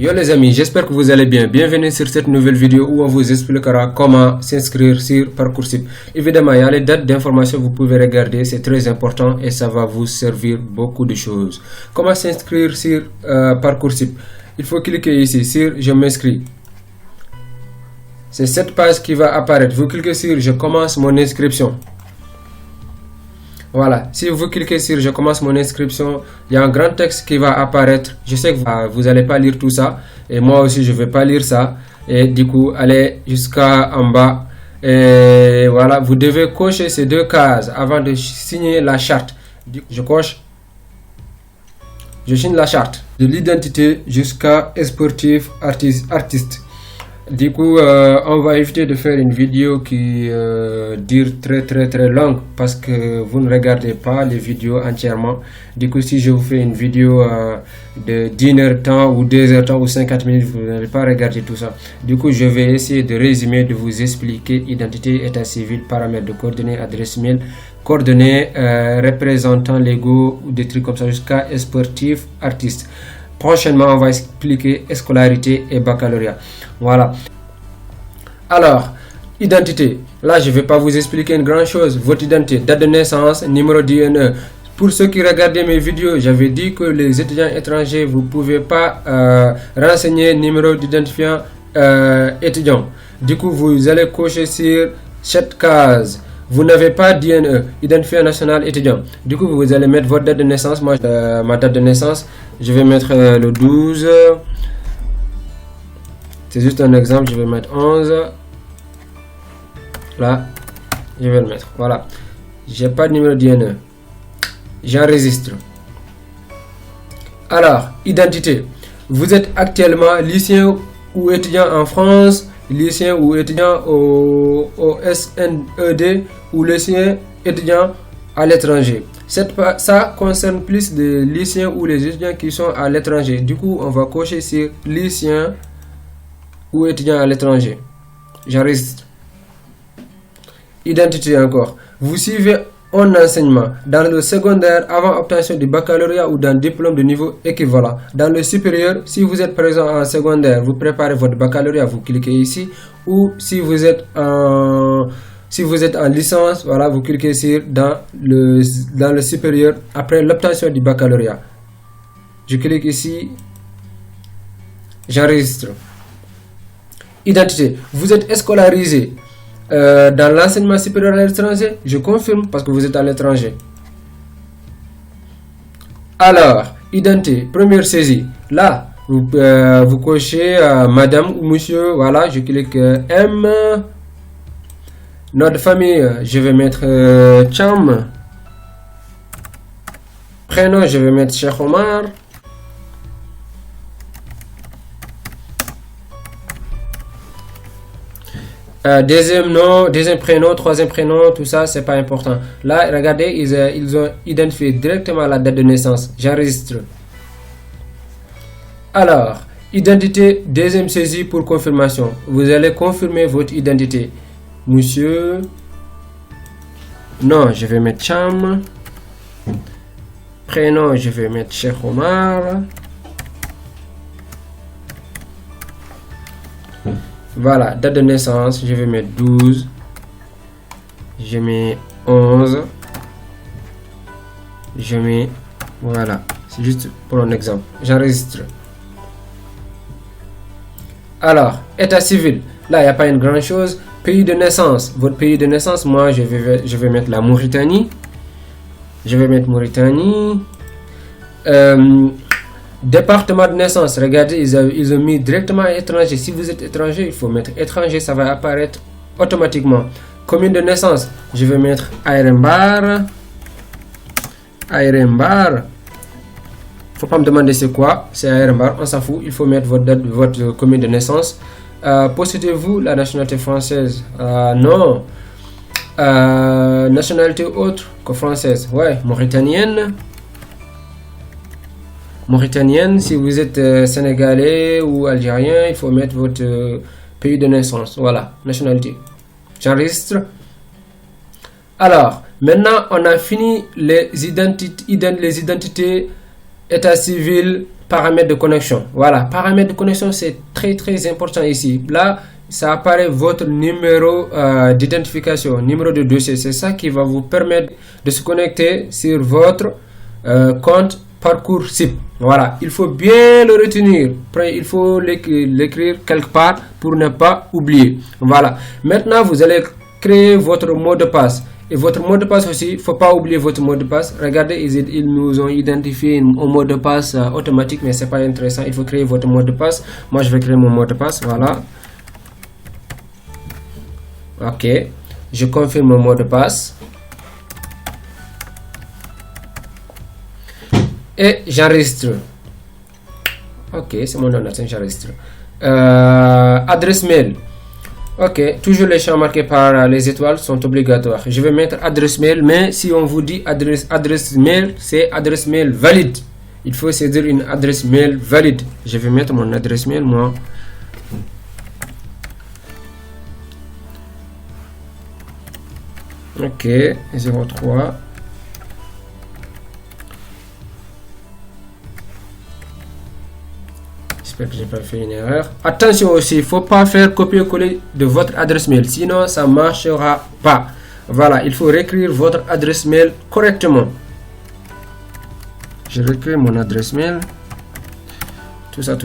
Yo les amis, j'espère que vous allez bien. Bienvenue sur cette nouvelle vidéo où on vous expliquera comment s'inscrire sur Parcoursup. Évidemment, il y a les dates d'information, vous pouvez regarder, c'est très important et ça va vous servir beaucoup de choses. Comment s'inscrire sur Parcoursup? Il faut cliquer ici sur je m'inscris. C'est cette page qui va apparaître. Vous cliquez sur je commence mon inscription. Voilà, si vous cliquez sur je commence mon inscription, il y a un grand texte qui va apparaître. Je sais que vous n'allez pas lire tout ça et moi aussi je ne vais pas lire ça. Et du coup, allez jusqu'à en bas. Et voilà, vous devez cocher ces deux cases avant de signer la charte. Je coche. Je signe la charte. De l'identité jusqu'à sportif, artiste. Du coup, on va éviter de faire une vidéo qui dure très longue parce que vous ne regardez pas les vidéos entièrement. Du coup, si je vous fais une vidéo de 1 heure de temps ou 2 heures de temps ou 50 minutes, vous n'allez pas regarder tout ça. Du coup, je vais essayer de résumer, de vous expliquer identité, état civil, paramètres de coordonnées, adresse mail, coordonnées, représentants légaux ou des trucs comme ça jusqu'à sportif, artiste. Prochainement, on va expliquer scolarité et baccalauréat. Voilà. Alors, identité. Là, je ne vais pas vous expliquer une grande chose. Votre identité, date de naissance, numéro d'INE. Pour ceux qui regardaient mes vidéos, j'avais dit que les étudiants étrangers, vous ne pouvez pas renseigner numéro d'identifiant étudiant. Du coup, vous allez cocher sur cette case. Vous n'avez pas d'INE, identifiant national étudiant. Du coup, vous allez mettre votre date de naissance. Moi, ma date de naissance, je vais mettre le 12. C'est juste un exemple, je vais mettre 11. Là, je vais le mettre. Voilà. J'ai pas de numéro d'INE. J'enregistre. Alors, identité. Vous êtes actuellement lycéen ou étudiant en France, lycéen ou étudiant au SNED ou lycéen étudiant à l'étranger. Ça concerne plus les lycéens ou les étudiants qui sont à l'étranger. Du coup, on va cocher sur lycéen ou étudiant à l'étranger. J'enregistre. Identité encore. Vous suivez un enseignement dans le secondaire avant obtention du baccalauréat ou d'un diplôme de niveau équivalent. Dans le supérieur, si vous êtes présent en secondaire, vous préparez votre baccalauréat, vous cliquez ici. Ou si vous êtes en licence, voilà, vous cliquez sur dans le supérieur après l'obtention du baccalauréat. Je clique ici. J'enregistre. Identité. Vous êtes scolarisé dans l'enseignement supérieur à l'étranger. Je confirme parce que vous êtes à l'étranger. Alors, identité. Première saisie. Là, vous cochez madame ou monsieur. Voilà, je clique M. Nom de famille, je vais mettre Cham. Prénom, je vais mettre Cheikh Omar. Deuxième nom, deuxième prénom, troisième prénom, tout ça, c'est pas important. Là, regardez, ils ont identifié directement la date de naissance. J'enregistre. Alors, identité, deuxième saisie pour confirmation. Vous allez confirmer votre identité. Monsieur. Non, je vais mettre Cham. Prénom, je vais mettre Cheikh Omar. Voilà, date de naissance, je vais mettre 12. Je mets 11. Je mets. Voilà, c'est juste pour un exemple. J'enregistre. Alors, état civil. Là, il n'y a pas une grande chose. Pays de naissance. Votre pays de naissance, moi, je vais mettre la Mauritanie. Je vais mettre Mauritanie. Département de naissance, regardez, ils ont mis directement étranger. Si vous êtes étranger, il faut mettre étranger, ça va apparaître automatiquement. Commune de naissance, je vais mettre Ayrembar. Ayrembar. Faut pas me demander c'est quoi, c'est Ayrembar, on s'en fout. Il faut mettre votre commune de naissance. Possédez-vous la nationalité française? Non. Nationalité autre que française? Ouais, mauritanienne. Mauritanienne, si vous êtes sénégalais ou algérien, il faut mettre votre pays de naissance. Voilà, nationalité. J'enregistre. Alors, maintenant, on a fini les identités, état civil, paramètres de connexion. Voilà, paramètres de connexion, c'est très important ici. Là, ça apparaît votre numéro d'identification, numéro de dossier. C'est ça qui va vous permettre de se connecter sur votre compte Parcoursup. Voilà, il faut bien le retenir. Après, il faut l'écrire quelque part pour ne pas oublier. Voilà, maintenant vous allez créer votre mot de passe. Et votre mot de passe aussi, il ne faut pas oublier votre mot de passe. Regardez, ils nous ont identifié un mot de passe automatique, mais c'est pas intéressant. Il faut créer votre mot de passe. Moi, je vais créer mon mot de passe. Voilà. Ok. Je confirme mon mot de passe. Et j'enregistre. Ok, c'est mon ordinateur, j'enregistre. Adresse mail. Ok, toujours les champs marqués par les étoiles sont obligatoires. Je vais mettre adresse mail, mais si on vous dit adresse mail, c'est adresse mail valide. Il faut saisir une adresse mail valide. Je vais mettre mon adresse mail, moi. Ok, 03. J'espère que j'ai pas fait une erreur. Attention aussi, il ne faut pas faire copier-coller de votre adresse mail, sinon ça ne marchera pas. Voilà, il faut réécrire votre adresse mail correctement. Je réécris mon adresse mail. Tout ça.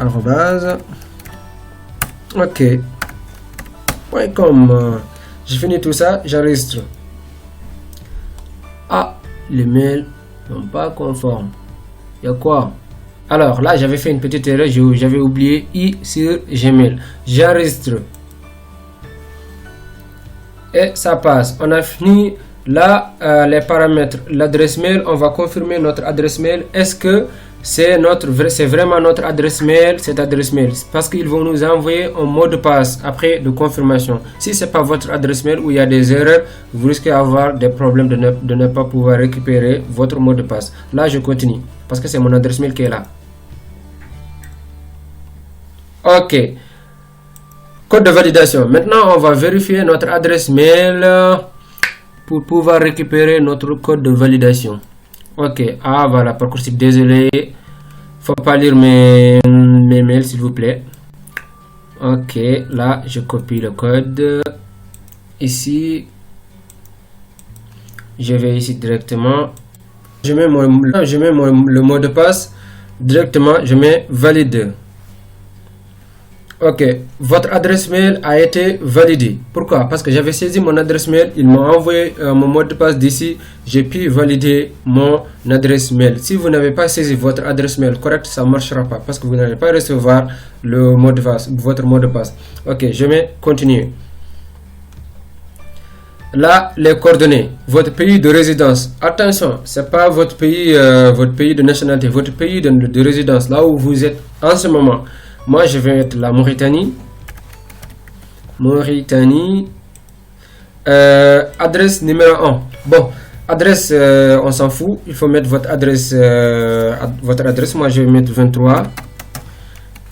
Arrobase. Ok. .com. J'ai fini tout ça, j'enregistre. Ah, les mails sont pas conformes. Il y a quoi? Alors là, j'avais fait une petite erreur, j'avais oublié i sur Gmail. J'enregistre. Et ça passe. On a fini là les paramètres. L'adresse mail, on va confirmer notre adresse mail. Est-ce que c'est vraiment notre adresse mail, cette adresse mail? Parce qu'ils vont nous envoyer un mot de passe après de confirmation. Si c'est pas votre adresse mail où il y a des erreurs, vous risquez d'avoir des problèmes de ne pas pouvoir récupérer votre mot de passe. Là, je continue parce que c'est mon adresse mail qui est là. Ok. Code de validation. Maintenant, on va vérifier notre adresse mail pour pouvoir récupérer notre code de validation. Ok, ah voilà, Parcoursup, désolé, faut pas lire mes mails s'il vous plaît. Ok, là je copie le code. Ici, je vais ici directement. Je mets le mot de passe directement, je mets valide. Ok, votre adresse mail a été validée. Pourquoi? Parce que j'avais saisi mon adresse mail, il m'a envoyé mon mot de passe d'ici, j'ai pu valider mon adresse mail. Si vous n'avez pas saisi votre adresse mail correcte, ça ne marchera pas parce que vous n'allez pas recevoir le mot de passe, votre mot de passe. Ok, je mets continuer. Là, les coordonnées, votre pays de résidence. Attention, c'est pas votre pays de nationalité, votre pays de résidence, là où vous êtes en ce moment. Moi, je vais mettre la Mauritanie. Adresse numéro 1. Bon, adresse, on s'en fout. Il faut mettre votre adresse. Moi, je vais mettre 23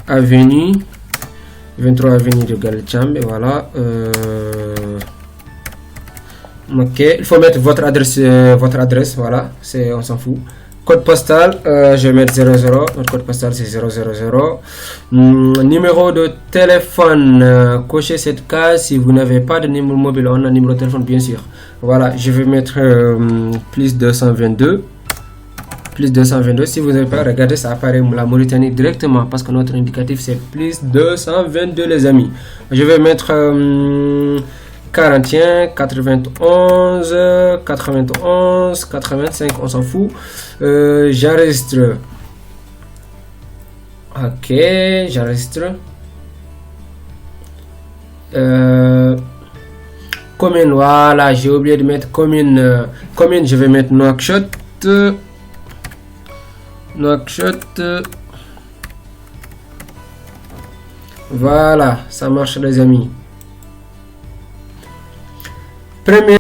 avenue de Galcham. Et voilà. Ok, il faut mettre votre adresse. Voilà, on s'en fout. Code postal, je vais mettre 00. Notre code postal c'est 000. Numéro de téléphone, cochez cette case si vous n'avez pas de numéro mobile. On a un numéro de téléphone bien sûr. Voilà, je vais mettre plus 222. Plus 222. Si vous n'avez pas regardé, ça apparaît la Mauritanie directement parce que notre indicatif c'est plus 222 les amis. Je vais mettre 41, 91, 91, 85, on s'en fout. J'enregistre. Ok, j'enregistre. Commune, voilà, j'ai oublié de mettre commune. Commune, je vais mettre Nouakchott. Voilà, ça marche les amis. Premier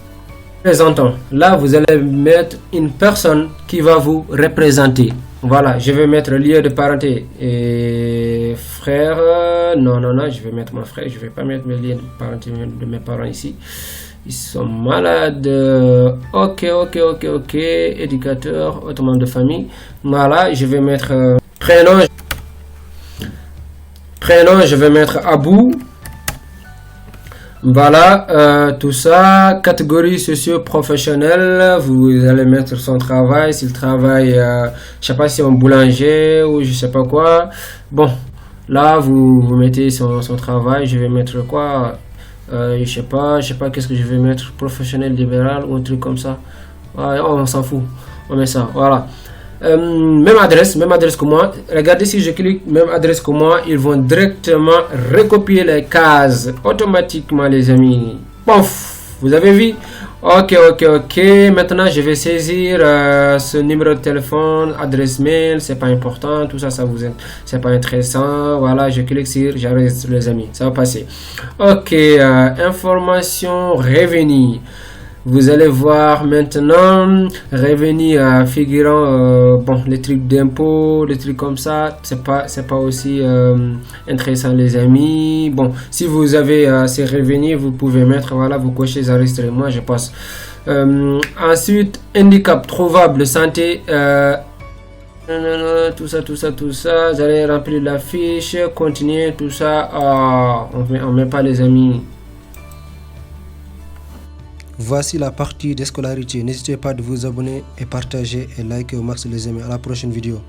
représentant. Là, vous allez mettre une personne qui va vous représenter. Voilà, je vais mettre lieu de parenté et frère. Non, je vais mettre mon frère. Je vais pas mettre mes liens de parenté de mes parents ici. Ils sont malades. Ok, éducateur, autre membre de famille. Voilà, je vais mettre prénom, je vais mettre Abou. Voilà, tout ça. Catégorie socio-professionnelle, vous allez mettre son travail, s'il travaille, je sais pas si un boulanger ou je sais pas quoi. Bon, là, vous mettez son travail, je vais mettre quoi? Je sais pas qu'est-ce que je vais mettre, professionnel libéral ou un truc comme ça. Ouais, on s'en fout, on met ça, voilà. Même adresse que moi. Regardez, si je clique même adresse que moi, ils vont directement recopier les cases automatiquement, les amis. Pouf, vous avez vu? Ok. Maintenant, je vais saisir ce numéro de téléphone, adresse mail. C'est pas important, tout ça, c'est pas intéressant. Voilà, je clique sur, j'enregistre, les amis. Ça va passer. Ok, information revenu. Vous allez voir maintenant revenu figurant bon, les trucs d'impôts, les trucs comme ça, c'est pas aussi intéressant, les amis. Bon, si vous avez ces revenus, vous pouvez mettre, voilà, vous cochez enregistrer. Moi je passe. Ensuite, handicap trouvable, santé, tout ça, vous allez remplir la fiche, continuer, tout ça. On met pas, les amis. Voici la partie des scolarités. N'hésitez pas de vous abonner et partager et liker au max, les amis. À la prochaine vidéo.